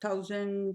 1000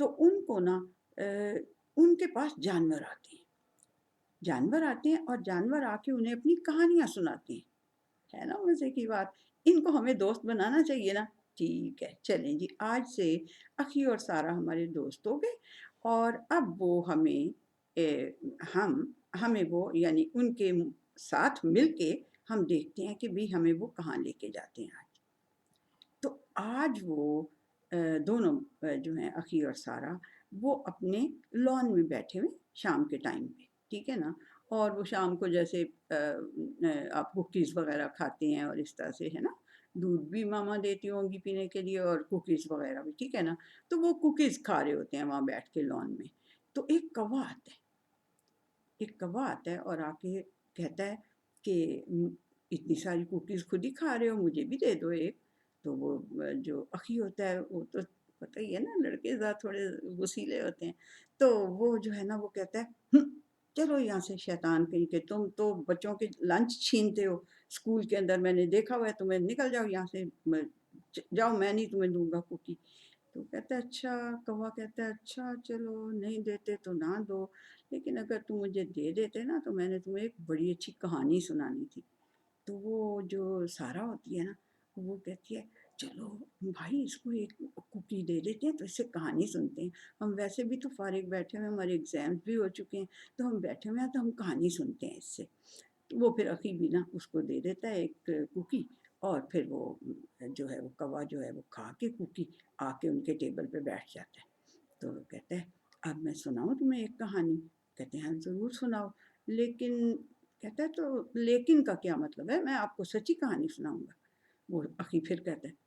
تو ان کو نا ان کے پاس جانور آتے ہیں اور جانور آ کے انہیں اپنی کہانیاں سناتے ہیں. ہے نا مزے کی بات. ان کو ہمیں دوست بنانا چاہیے نا. ٹھیک ہے چلیں جی، آج سے اخی اور سارا ہمارے دوست ہو گئے، اور اب وہ ہمیں وہ یعنی ان کے ساتھ مل کے ہم دیکھتے ہیں کہ بھی ہمیں وہ کہاں لے کے جاتے ہیں آج. تو آج وہ دونوں جو ہیں اخی اور سارا، وہ اپنے لان میں بیٹھے ہوئے شام کے ٹائم پہ، ٹھیک ہے نا. اور وہ شام کو جیسے آپ کوکیز وغیرہ کھاتے ہیں اور اس طرح سے، ہے نا، دودھ بھی ماما دیتی ہوں گی پینے کے لیے اور کوکیز وغیرہ بھی، ٹھیک ہے نا. تو وہ کوکیز کھا رہے ہوتے ہیں وہاں بیٹھ کے لان میں. تو ایک کوا آتا ہے اور آ کے کہتا ہے کہ اتنی ساری کوکیز خود ہی کھا رہے ہو، مجھے بھی دے دو ایک. تو وہ جو اخی ہوتا ہے وہ تو پتہ ہی ہے نا، لڑکے ذرا تھوڑے وسیلے ہوتے ہیں. تو وہ جو ہے نا وہ کہتا ہے چلو یہاں سے شیطان کہیں کہ تم تو بچوں کے لنچ چھینتے ہو اسکول کے اندر، میں نے دیکھا ہوا ہے تمہیں، نکل جاؤ یہاں سے، جاؤ میں نہیں تمہیں دوں گا کوکی. تو کہتا ہے اچھا، کوا کہتا ہے اچھا چلو نہیں دیتے تو نہ دو، لیکن اگر تم مجھے دے دیتے نا تو میں نے تمہیں ایک بڑی اچھی کہانی سنانی تھی. تو وہ جو سارا ہوتی ہے نا وہ کہتی ہے چلو بھائی اس کو ایک کوکی دے دیتے ہیں تو اس سے کہانی سنتے ہیں. ہم ویسے بھی تو فارغ بیٹھے ہوئے ہیں، ہمارے ایگزامز بھی ہو چکے ہیں، تو ہم بیٹھے ہوئے ہیں تو ہم کہانی سنتے ہیں اس سے. وہ پھر اخی بھی نا اس کو دے دیتا ہے ایک کوکی، اور پھر وہ جو ہے وہ کوا جو ہے وہ کھا کے کوکی آ کے ان کے ٹیبل پہ بیٹھ جاتا ہے. تو وہ کہتا ہے اب میں سناؤں تمہیں ایک کہانی. کہتے ہیں ضرور سناؤ، لیکن کہتا ہے تو لیکن کا کیا مطلب ہے، میں آپ کو سچی کہانی سناؤں گا. وہ اخی پھر کہتے ہیں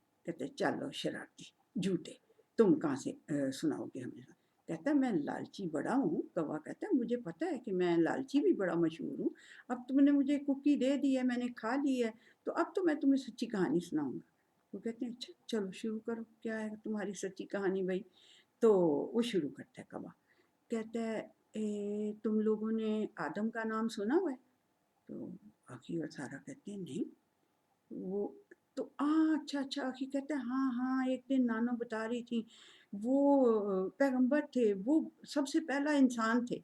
چلو شرارتی جھوٹے، تم کہاں سے سناؤ گے ہمیں. کہتا ہے میں لالچی بڑا ہوں. کوا کہتا ہے مجھے پتا ہے کہ میں لالچی بھی بڑا مشہور ہوں، اب تم نے مجھے کوکی دے دی ہے، میں نے کھا لی ہے، تو اب تو میں تمہیں سچی کہانی سناؤں گا. وہ کہتے ہیں اچھا چلو شروع کرو، کیا ہے تمہاری سچی کہانی بھائی. تو وہ شروع کرتا ہے کوا. کہتا ہے تم لوگوں نے آدم کا نام سنا ہوا ہے؟ تو آخی اور سارا کہتے ہیں نہیں. وہ تو اچھا اچھا. آخی کہتا ہے ہاں ہاں، ایک دن نانو بتا رہی تھی وہ پیغمبر تھے، وہ سب سے پہلا انسان تھے.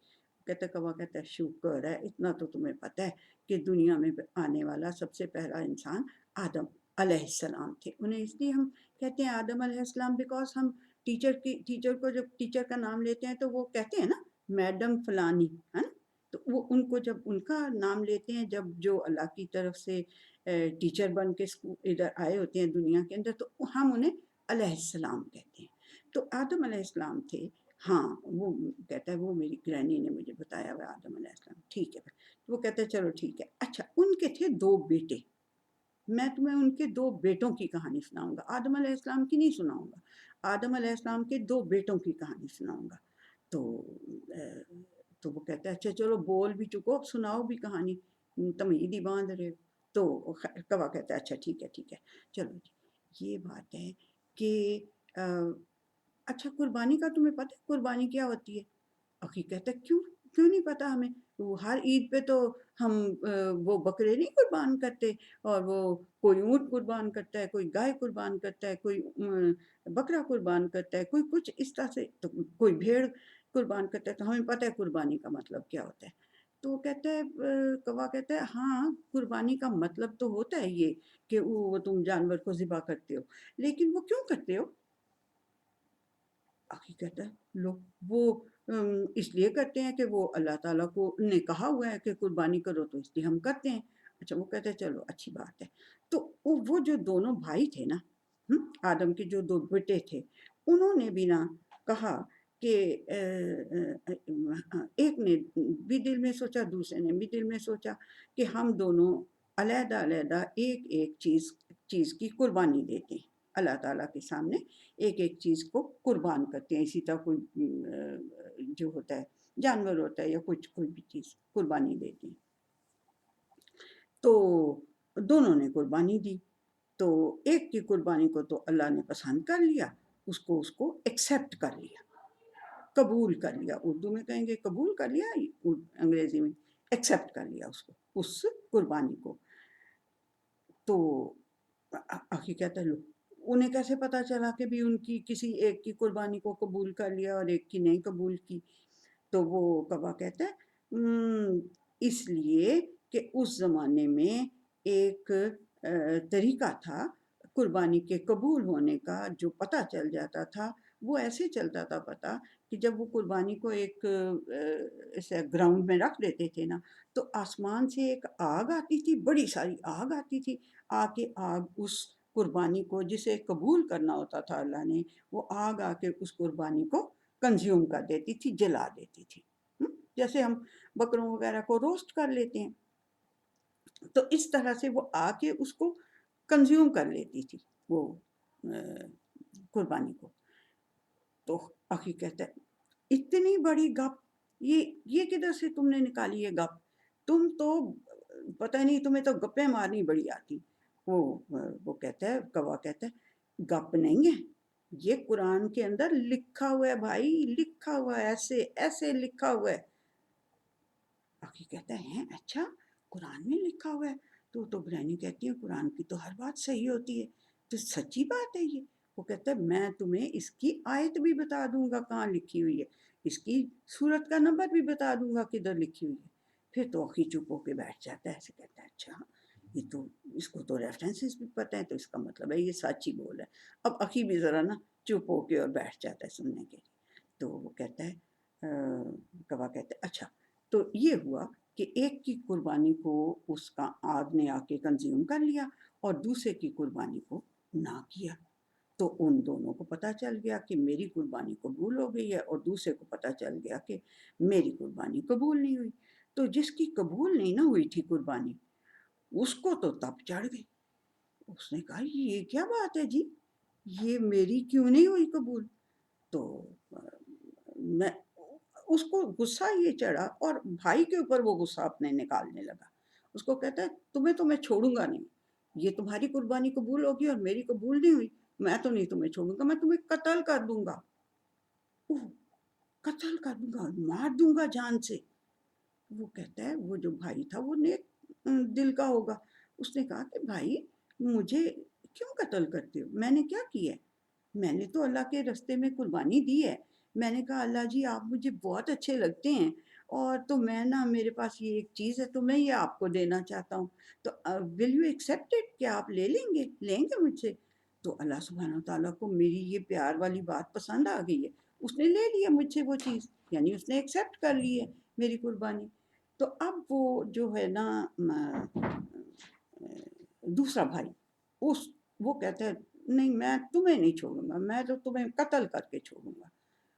کہتا کوا کہتا ہے شکر ہے اتنا تو تمہیں پتہ ہے کہ دنیا میں آنے والا سب سے پہلا انسان آدم علیہ السلام تھے. انہیں اس لیے ہم کہتے ہیں آدم علیہ السلام بیکاز ہم ٹیچر کو جب ٹیچر کا نام لیتے ہیں تو وہ کہتے ہیں نا میڈم فلانی، ہے نا. تو وہ ان کو جب ان کا نام لیتے ہیں، جب جو اللہ کی طرف سے ٹیچر بن کے ادھر آئے ہوتے ہیں دنیا کے اندر، تو ہم انہیں علیہ السلام کہتے ہیں. تو آدم علیہ السلام تھے. ہاں وہ کہتا ہے وہ میری گرینی نے مجھے بتایا ہوا آدم علیہ السلام. ٹھیک ہے. وہ کہتا ہے چلو ٹھیک ہے. اچھا ان کے تھے 2 بیٹے، میں تمہیں ان کے 2 بیٹوں کی کہانی سناؤں گا، آدم علیہ السلام کی نہیں سناؤں گا. آدم علیہ السلام کے 2 بیٹوں کی کہانی سناؤں گا. تو تو وہ کہتا ہے اچھا چلو بول بھی چکو، اب سناؤ بھی کہانی، تمہید ہی باندھ رہے ہو. تو کوا کہتا ہے اچھا ٹھیک ہے چلو جی. یہ بات ہے کہ اچھا قربانی کا تمہیں پتہ ہے قربانی کیا ہوتی ہے؟ اخی کہتا ہے کیوں نہیں پتا ہمیں، وہ ہر عید پہ تو ہم وہ بکرے نہیں قربان کرتے، اور وہ کوئی اونٹ قربان کرتا ہے، کوئی گائے قربان کرتا ہے، کوئی بکرا قربان کرتا ہے، کوئی کچھ اس طرح سے، تو کوئی بھیڑ قربان کرتا ہے، تو ہمیں پتہ ہے قربانی کا مطلب کیا ہوتا ہے. تو کہتا ہے کوا کہتا ہے ہاں قربانی کا مطلب تو ہوتا ہے یہ کہ وہ تم جانور کو ذبح کرتے ہو، لیکن وہ کیوں کرتے ہو؟ آخی کہتا ہے لو وہ اس لیے کرتے ہیں کہ وہ اللہ تعالیٰ کو نے کہا ہوا ہے کہ قربانی کرو، تو اس لیے ہم کرتے ہیں. اچھا وہ کہتے ہیں چلو اچھی بات ہے. تو وہ جو دونوں بھائی تھے نا، آدم کے جو 2 بیٹے تھے، انہوں نے بھی نا کہا کہ ایک نے بھی دل میں سوچا، دوسرے نے بھی دل میں سوچا کہ ہم دونوں علیحدہ علیحدہ ایک چیز کی قربانی دیتے ہیں اللہ تعالیٰ کے سامنے، ایک چیز کو قربان کرتے ہیں. اسی طرح کوئی جو ہوتا ہے جانور ہوتا ہے یا کوئی بھی چیز قربانی دیتے ہیں. تو دونوں نے قربانی دی. تو ایک کی قربانی کو تو اللہ نے پسند کر لیا، اس کو ایکسیپٹ کر لیا، قبول کر لیا. اردو میں کہیں گے قبول کر لیا، انگریزی میں ایکسیپٹ کر لیا اس قربانی کو. تو آخی کہتا ہے لو انہیں کیسے پتا چلا کہ بھی ان کی کسی ایک کی قربانی کو قبول کر لیا اور ایک کی نہیں قبول کی؟ تو وہ کوا کہتا ہے اس لیے کہ اس زمانے میں ایک طریقہ تھا قربانی کے قبول ہونے کا، جو پتہ چل جاتا تھا وہ ایسے چلتا تھا پتہ کہ جب وہ قربانی کو ایک ایسے گراؤنڈ میں رکھ دیتے تھے نا، تو آسمان سے ایک آگ آتی تھی، بڑی ساری آگ آتی تھی، آ کے آگ اس قربانی کو جسے قبول کرنا ہوتا تھا اللہ نے، وہ آگ آ کے اس قربانی کو کنزیوم کر دیتی تھی، جلا دیتی تھی۔ جیسے ہم بکروں وغیرہ کو روسٹ کر لیتے ہیں، تو اس طرح سے وہ آ کے اس کو کنزیوم کر لیتی تھی وہ قربانی کو۔ تو اخی کہتا ہے اتنی بڑی گپ، یہ کدھر سے تم نے نکالی ہے گپ؟ تم تو پتہ نہیں، تمہیں تو گپیں مارنی بڑی آتی۔ وہ کہتا ہے، کوا کہتا ہے گپ نہیں ہے، یہ قرآن کے اندر لکھا ہوا ہے بھائی، لکھا ہوا ہے، ایسے ایسے لکھا ہوا ہے۔ اخی کہتا ہے اچھا قرآن میں لکھا ہوا ہے؟ تو برہنی کہتی ہے قرآن کی تو ہر بات صحیح ہوتی ہے، تو سچی بات ہے یہ؟ وہ کہتا ہے میں تمہیں اس کی آیت بھی بتا دوں گا کہاں لکھی ہوئی ہے، اس کی سورت کا نمبر بھی بتا دوں گا کدھر لکھی ہوئی ہے۔ پھر تو اخی چپ ہو کے بیٹھ جاتا ہے، ایسے کہتا ہے اچھا یہ تو، اس کو تو ریفرنسز بھی پتہ ہے، تو اس کا مطلب ہے یہ سچ ہی بول ہے۔ اب اخی بھی ذرا نا چپ ہو کے اور بیٹھ جاتا ہے سننے کے لیے۔ تو وہ کہتا ہے کوا کہتا ہے اچھا تو یہ ہوا کہ ایک کی قربانی کو اس کا آگ نے آ کے کنزیوم کر لیا اور دوسرے کی قربانی کو نہ کیا، تو ان دونوں کو پتہ چل گیا کہ میری قربانی قبول ہو گئی ہے، اور دوسرے کو پتہ چل گیا کہ میری قربانی قبول نہیں ہوئی۔ تو جس کی قبول نہیں نہ ہوئی تھی قربانی، اس کو تو تب چڑھ گئی، اس نے کہا یہ کیا بات ہے جی، یہ میری کیوں نہیں ہوئی قبول؟ تو میں اس کو غصہ یہ چڑھا اور بھائی کے اوپر وہ غصہ اپنے نکالنے لگا۔ اس کو کہتا ہے تمہیں تو میں چھوڑوں گا نہیں، یہ تمہاری قربانی قبول ہوگی اور میری قبول نہیں ہوئی، میں تو نہیں تمہیں چھوڑوں گا، میں تمہیں قتل کر دوں گا، قتل کر دوں گا، مار دوں گا جان سے۔ وہ کہتا ہے وہ جو بھائی تھا وہ نیک دل کا ہوگا، اس نے کہا کہ بھائی مجھے کیوں قتل کرتے ہو، میں نے کیا کیا ہے؟ میں نے تو اللہ کے رستے میں قربانی دی ہے۔ میں نے کہا اللہ جی آپ مجھے بہت اچھے لگتے ہیں، اور تو میں نا میرے پاس یہ ایک چیز ہے تو میں یہ آپ کو دینا چاہتا ہوں، تو ول یو ایکسیپٹ اٹ، کیا آپ لیں گے مجھ سے؟ تو اللہ سبحانہ تعالیٰ کو میری یہ پیار والی بات پسند آ گئی ہے، اس نے لے لیا مجھ سے وہ چیز، یعنی اس نے ایکسیپٹ کر لی ہے میری قربانی۔ تو اب وہ جو ہے نا دوسرا بھائی، وہ کہتا ہے نہیں میں تمہیں نہیں چھوڑوں گا، میں تو تمہیں قتل کر کے چھوڑوں گا۔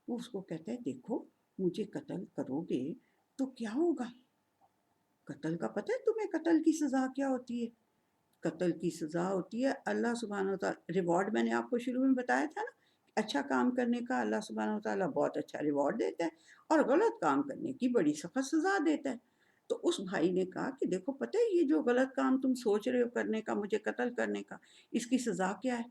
وہ اس کو کہتا ہے دیکھو مجھے قتل کرو گے تو کیا ہوگا؟ قتل کا پتہ ہے تمہیں قتل کی سزا کیا ہوتی ہے؟ قتل کی سزا ہوتی ہے اللہ سبحانہ وتعالی ریوارڈ، میں نے آپ کو شروع میں بتایا تھا نا، اچھا کام کرنے کا اللہ سبحانہ وتعالی بہت اچھا ریوارڈ دیتا ہے، اور غلط کام کرنے کی بڑی سخت سزا دیتا ہے۔ تو اس بھائی نے کہا کہ دیکھو پتہ ہے یہ جو غلط کام تم سوچ رہے ہو کرنے کا، مجھے قتل کرنے کا، اس کی سزا کیا ہے؟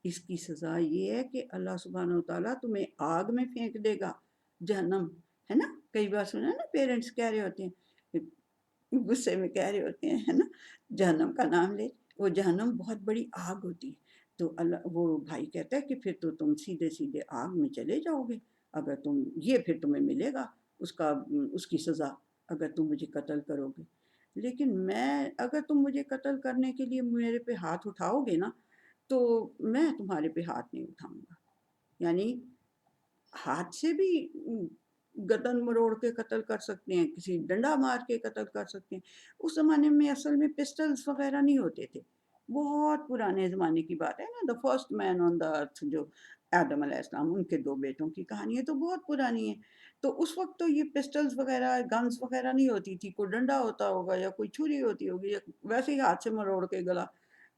اس کی سزا یہ ہے کہ اللہ سبحانہ وتعالی تمہیں آگ میں پھینک دے گا، جہنم، ہے نا؟ کئی بار سنا نا پیرنٹس کہہ رہے ہوتے ہیں، غصے میں کہہ رہے ہوتے ہیں، ہے نا، جہنم کا نام لے، وہ جہنم بہت بڑی آگ ہوتی ہے۔ تو اللہ، وہ بھائی کہتا ہے کہ پھر تو تم سیدھے سیدھے آگ میں چلے جاؤ گے، اگر تم یہ پھر تمہیں ملے گا اس کی سزا اگر تم مجھے قتل کرو گے۔ لیکن اگر تم مجھے قتل کرنے کے لیے میرے پہ ہاتھ اٹھاؤ گے نا، تو میں تمہارے پہ ہاتھ نہیں اٹھاؤں گا، یعنی ہاتھ سے بھی گردن مروڑ کے قتل کر سکتے ہیں، کسی ڈنڈا مار کے قتل کر سکتے ہیں۔ اس زمانے میں اصل میں پسٹلز وغیرہ نہیں ہوتے تھے، بہت پرانے زمانے کی بات ہے نا، دا فرسٹ مین آن دا ارتھ جو آدم علیہ السلام، ان کے 2 بیٹوں کی کہانی ہے تو بہت پرانی ہے۔ تو اس وقت تو یہ پسٹلز وغیرہ گنز وغیرہ نہیں ہوتی تھی، کوئی ڈنڈا ہوتا ہوگا یا کوئی چھری ہوتی ہوگی، یا ویسے ہی ہاتھ سے مروڑ کے گلا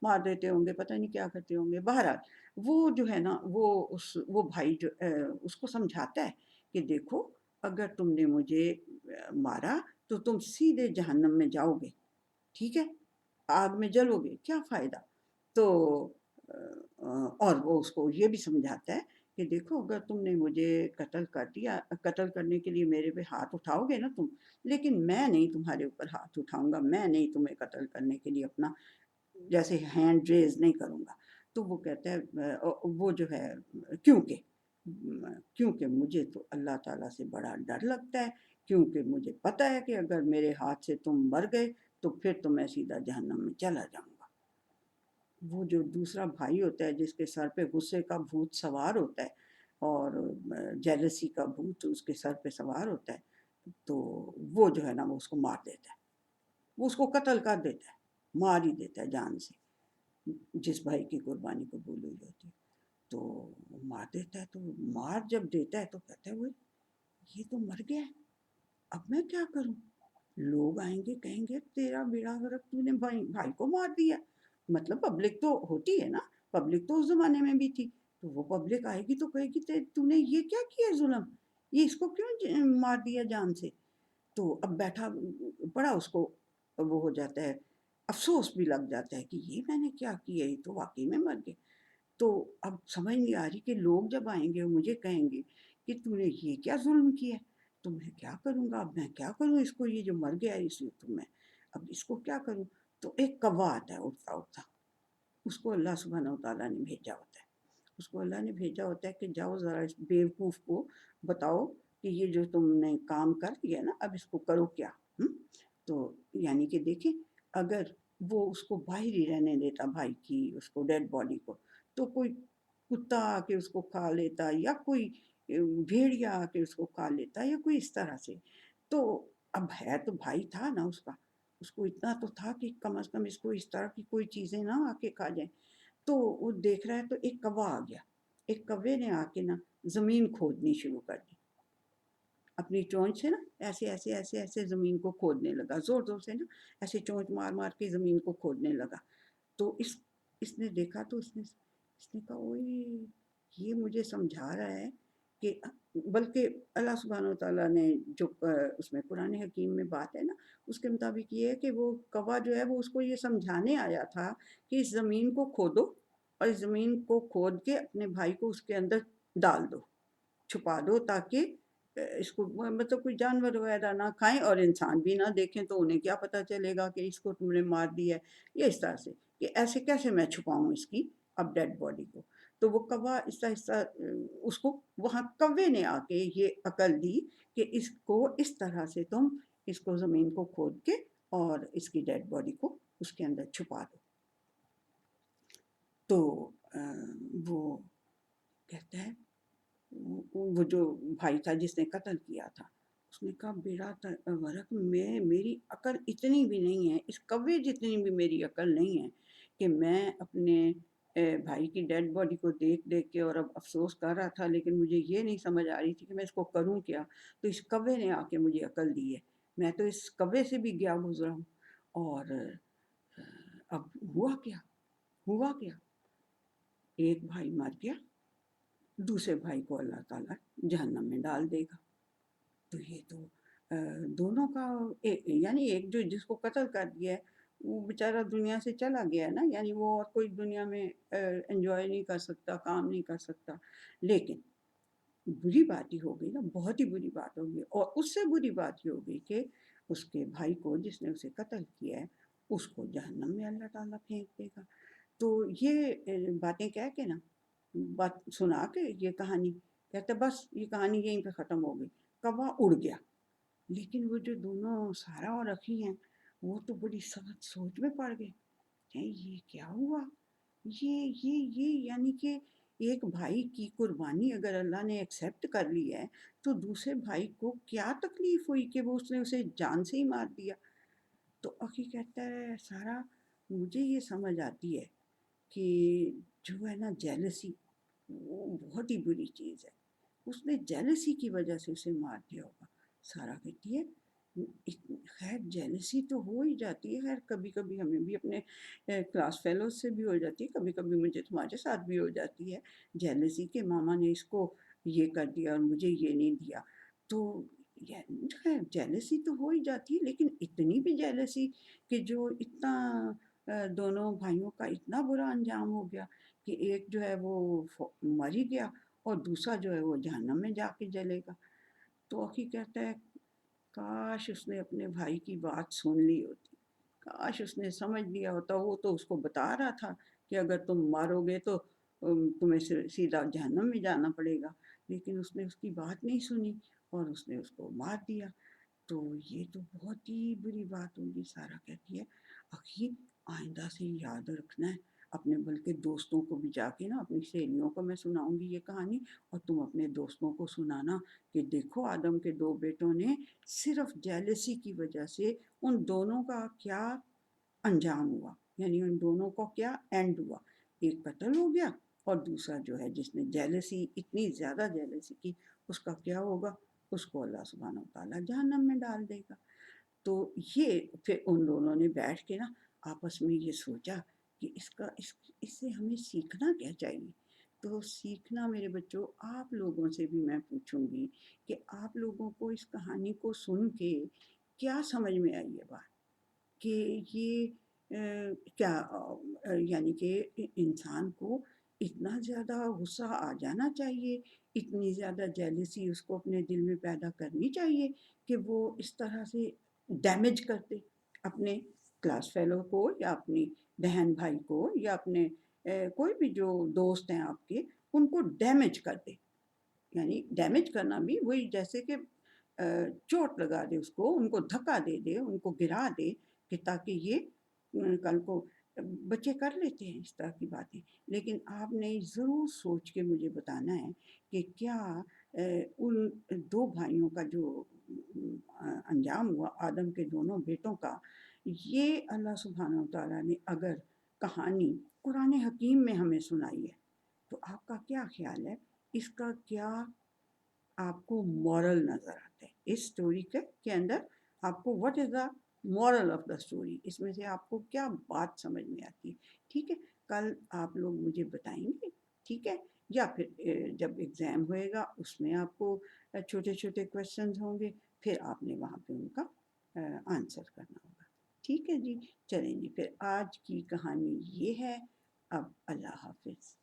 مار دیتے ہوں گے، پتہ نہیں کیا کرتے ہوں گے۔ بہرحال وہ جو ہے نا وہ بھائی جو اس کو سمجھاتا ہے کہ دیکھو اگر تم نے مجھے مارا تو تم سیدھے جہنم میں جاؤ گے، ٹھیک ہے، آگ میں جلو گے، کیا فائدہ؟ تو اور وہ اس کو یہ بھی سمجھاتا ہے کہ دیکھو اگر تم نے مجھے قتل کر دیا، قتل کرنے کے لیے میرے پہ ہاتھ اٹھاؤ گے نا تم، لیکن میں نہیں تمہارے اوپر ہاتھ اٹھاؤں گا، میں نہیں تمہیں قتل کرنے کے لیے اپنا جیسے ہینڈ ریز نہیں کروں گا۔ تو وہ کہتا ہے وہ جو ہے کیونکہ کیونکہ مجھے تو اللہ تعالیٰ سے بڑا ڈر لگتا ہے، کیونکہ مجھے پتہ ہے کہ اگر میرے ہاتھ سے تم مر گئے تو پھر تو میں سیدھا جہنم میں چلا جاؤں گا۔ وہ جو دوسرا بھائی ہوتا ہے جس کے سر پہ غصے کا بھوت سوار ہوتا ہے اور جیلسی کا بھوت اس کے سر پہ سوار ہوتا ہے، تو وہ جو ہے نا وہ اس کو مار دیتا ہے، وہ اس کو قتل کر دیتا ہے، مار ہی دیتا ہے جان سے، جس بھائی کی قربانی قبول ہوئی ہوتی ہے تو مار دیتا ہے۔ تو مار جب دیتا ہے تو کہتا ہے وہ یہ تو مر گیا ہے، اب میں کیا کروں؟ لوگ آئیں گے کہیں گے تیرا بیڑا غرق، تو نے بھائی کو مار دیا۔ مطلب پبلک تو ہوتی ہے نا، پبلک تو اس زمانے میں بھی تھی، تو وہ پبلک آئے گی تو کہے گی تو نے یہ کیا کیا ظلم، یہ اس کو کیوں مار دیا جان سے؟ تو اب بیٹھا بڑا اس کو وہ ہو جاتا ہے، افسوس بھی لگ جاتا ہے کہ یہ میں نے کیا کیا، یہ تو واقعی میں مر گئے۔ تو اب سمجھ نہیں آ رہی کہ لوگ جب آئیں گے مجھے کہیں گے کہ تو نے یہ کیا ظلم کیا ہے، تو میں کیا کروں گا، اب میں کیا کروں اس کو، یہ جو مر گیا ہے اس لیے تو میں اب اس کو کیا کروں؟ تو ایک کوا آتا ہے اٹھتا اٹھتا، اس کو اللہ سبحانہ و تعالیٰ نے بھیجا ہوتا ہے، اس کو اللہ نے بھیجا ہوتا ہے کہ جاؤ ذرا اس بیوقوف کو بتاؤ کہ یہ جو تم نے کام کر لیا نا اب اس کو کرو کیا۔ تو یعنی کہ دیکھیں اگر وہ اس کو باہر ہی رہنے دیتا بھائی کی اس کو ڈیڈ باڈی کو، تو کوئی کتا آ کے اس کو کھا لیتا یا کوئی بھیڑیا آ کے اس کو کھا لیتا یا کوئی اس طرح سے۔ تو اب ہے تو بھائی تھا نا اس کا، اس کو اتنا تو تھا کہ کم از کم اس کو اس طرح کی کوئی چیزیں نہ آ کے کھا جائیں۔ تو وہ دیکھ رہا ہے تو ایک کوا آ گیا، ایک کوے نے آ کے نا زمین کھودنی شروع کر دی، اپنی چونچ سے نا ایسے ایسے ایسے ایسے زمین کو کھودنے لگا، زور زور سے نا ایسے چونچ مار مار کے زمین کو کھودنے لگا۔ تو اس نے دیکھا تو اس نے کہا اوئے یہ مجھے سمجھا رہا ہے کہ، بلکہ اللہ سبحانہ و تعالیٰ نے جو اس میں قرآن حکیم میں بات ہے نا اس کے مطابق یہ ہے کہ وہ کوا جو ہے وہ اس کو یہ سمجھانے آیا تھا کہ اس زمین کو کھودو اور اس زمین کو کھود کے اپنے بھائی کو اس کے اندر ڈال دو، چھپا دو، تاکہ اس کو مطلب کوئی جانور وغیرہ نہ کھائیں اور انسان بھی نہ دیکھیں تو انہیں کیا پتہ چلے گا کہ اس کو تم نے مار دیا ہے، یہ اس طرح سے کہ ایسے کیسے میں چھپاؤں اس کی اب ڈیڈ باڈی کو۔ تو وہ کوا آہستہ آہستہ اس کو وہاں کوے نے آ کے یہ عقل دی کہ اس کو اس طرح سے تم اس کو زمین کو کھود کے اور اس کی ڈیڈ باڈی کو اس کے اندر چھپا دو۔ تو وہ کہتا ہے وہ جو بھائی تھا جس نے قتل کیا تھا اس نے کہا بیڑا غرق، میری عقل اتنی بھی نہیں ہے، اس کوے جتنی بھی میری عقل نہیں ہے کہ میں اپنے بھائی کی ڈیڈ باڈی کو دیکھ دیکھ کے اور اب افسوس کر رہا تھا لیکن مجھے یہ نہیں سمجھ آ رہی تھی کہ میں اس کو کروں کیا، تو اس کوے نے آ کے مجھے عقل دی ہے، میں تو اس کوے سے بھی گیا گزرا ہوں۔ اور اب ہوا کیا ایک بھائی مر گیا، دوسرے بھائی کو اللہ تعالیٰ جہنم میں ڈال دے گا۔ تو یہ تو دونوں کا یعنی ایک جو جس کو قتل کر دیا ہے وہ بیچارہ دنیا سے چلا گیا ہے نا، یعنی وہ اور کوئی دنیا میں انجوائے نہیں کر سکتا، کام نہیں کر سکتا، لیکن بری بات ہی ہو گئی نا، بہت ہی بری بات ہو گئی، اور اس سے بری بات یہ ہو گئی کہ اس کے بھائی کو جس نے اسے قتل کیا ہے اس کو جہنم میں اللہ تعالیٰ پھینک دے گا۔ تو یہ باتیں کہہ کے نا بات سنا کے یہ کہانی کہتے بس یہ کہانی یہیں پہ ختم ہو گئی، کوا اڑ گیا۔ لیکن وہ جو دونوں سارا اور اخی ہیں وہ تو بڑی سخت سوچ میں پڑ گئے، یہ کیا ہوا، یہ یعنی کہ ایک بھائی کی قربانی اگر اللہ نے ایکسیپٹ کر لی ہے تو دوسرے بھائی کو کیا تکلیف ہوئی کہ وہ اس نے اسے جان سے ہی مار دیا۔ تو اخی کہتا ہے سارا مجھے یہ سمجھ آتی ہے کہ جو ہے نا جیلسی وہ بہت ہی بری چیز ہے، اس نے جیلسی کی وجہ سے اسے مار دیا ہوگا۔ سارا کہتی ہے خیر جیلسی تو ہو ہی جاتی ہے، خیر کبھی کبھی ہمیں بھی اپنے کلاس فیلوز سے بھی ہو جاتی ہے، کبھی کبھی مجھے تمہارے ساتھ بھی ہو جاتی ہے جیلسی کہ ماما نے اس کو یہ کر دیا اور مجھے یہ نہیں دیا۔ تو خیر جیلسی تو ہو ہی جاتی ہے، لیکن اتنی بھی جیلسی کہ جو اتنا دونوں بھائیوں کا اتنا برا انجام ہو گیا کہ ایک جو ہے وہ مر ہی گیا اور دوسرا جو ہے وہ جہنم میں جا کے جلے گا۔ تو اخی کہتا ہے کاش اس نے اپنے بھائی کی بات سن لی ہوتی، کاش اس نے سمجھ لیا ہوتا، وہ تو اس کو بتا رہا تھا کہ اگر تم ماروگے تو تمہیں سیدھا جہنم میں جانا پڑے گا، لیکن اس نے اس کی بات نہیں سنی اور اس نے اس کو مار دیا۔ تو یہ تو بہت ہی بری بات ہوگی۔ سارا کہتی ہے اخی آئندہ سے یاد رکھنا ہے اپنے، بلکہ دوستوں کو بھی جا کے نا، اپنی سہیلیوں کو میں سناؤں گی یہ کہانی، اور تم اپنے دوستوں کو سنانا کہ دیکھو آدم کے دو بیٹوں نے صرف جیلسی کی وجہ سے ان دونوں کا کیا انجام ہوا، یعنی ان دونوں کو کیا اینڈ ہوا۔ ایک قتل ہو گیا اور دوسرا جو ہے جس نے جیلسی، اتنی زیادہ جیلسی کی، اس کا کیا ہوگا؟ اس کو اللہ سبحانہ و تعالیٰ جہنم میں ڈال دے گا۔ تو یہ پھر ان دونوں نے بیٹھ کے نا آپس میں یہ سوچا کہ اس سے ہمیں سیکھنا کیا چاہیے۔ تو سیکھنا میرے بچوں آپ لوگوں سے بھی میں پوچھوں گی کہ آپ لوگوں کو اس کہانی کو سن کے کیا سمجھ میں آئی ہے بات، کہ یہ کیا یعنی کہ انسان کو اتنا زیادہ غصہ آ جانا چاہیے، اتنی زیادہ جیلسی اس کو اپنے دل میں پیدا کرنی چاہیے کہ وہ اس طرح سے ڈیمیج کر دے اپنے کلاس فیلو کو، یا اپنی بہن بھائی کو، یا اپنے کوئی بھی جو دوست ہیں آپ کے، ان کو ڈیمیج کر دے۔ یعنی ڈیمیج کرنا بھی وہی جیسے کہ چوٹ لگا دے اس کو، ان کو دھکا دے دے، ان کو گرا دے، کہ تاکہ یہ کل کو بچے کر لیتے ہیں اس طرح کی باتیں۔ لیکن آپ نے ضرور سوچ کے مجھے بتانا ہے کہ کیا ان دو بھائیوں کا جو انجام ہوا، آدم کے دونوں بیٹوں کا، یہ اللہ سبحانہ و تعالیٰ نے اگر کہانی قرآن حکیم میں ہمیں سنائی ہے تو آپ کا کیا خیال ہے؟ اس کا کیا آپ کو مورل نظر آتا ہے اس سٹوری کے اندر؟ آپ کو what is the moral of the story, اس میں سے آپ کو کیا بات سمجھ میں آتی ہے؟ ٹھیک ہے، کل آپ لوگ مجھے بتائیں گے، ٹھیک ہے؟ یا پھر جب ایگزام ہوئے گا اس میں آپ کو چھوٹے چھوٹے کویشچنز ہوں گے، پھر آپ نے وہاں پہ ان کا آنسر کرنا ہوگا۔ ٹھیک ہے جی، چلیں جی، پھر آج کی کہانی یہ ہے۔ اب اللہ حافظ۔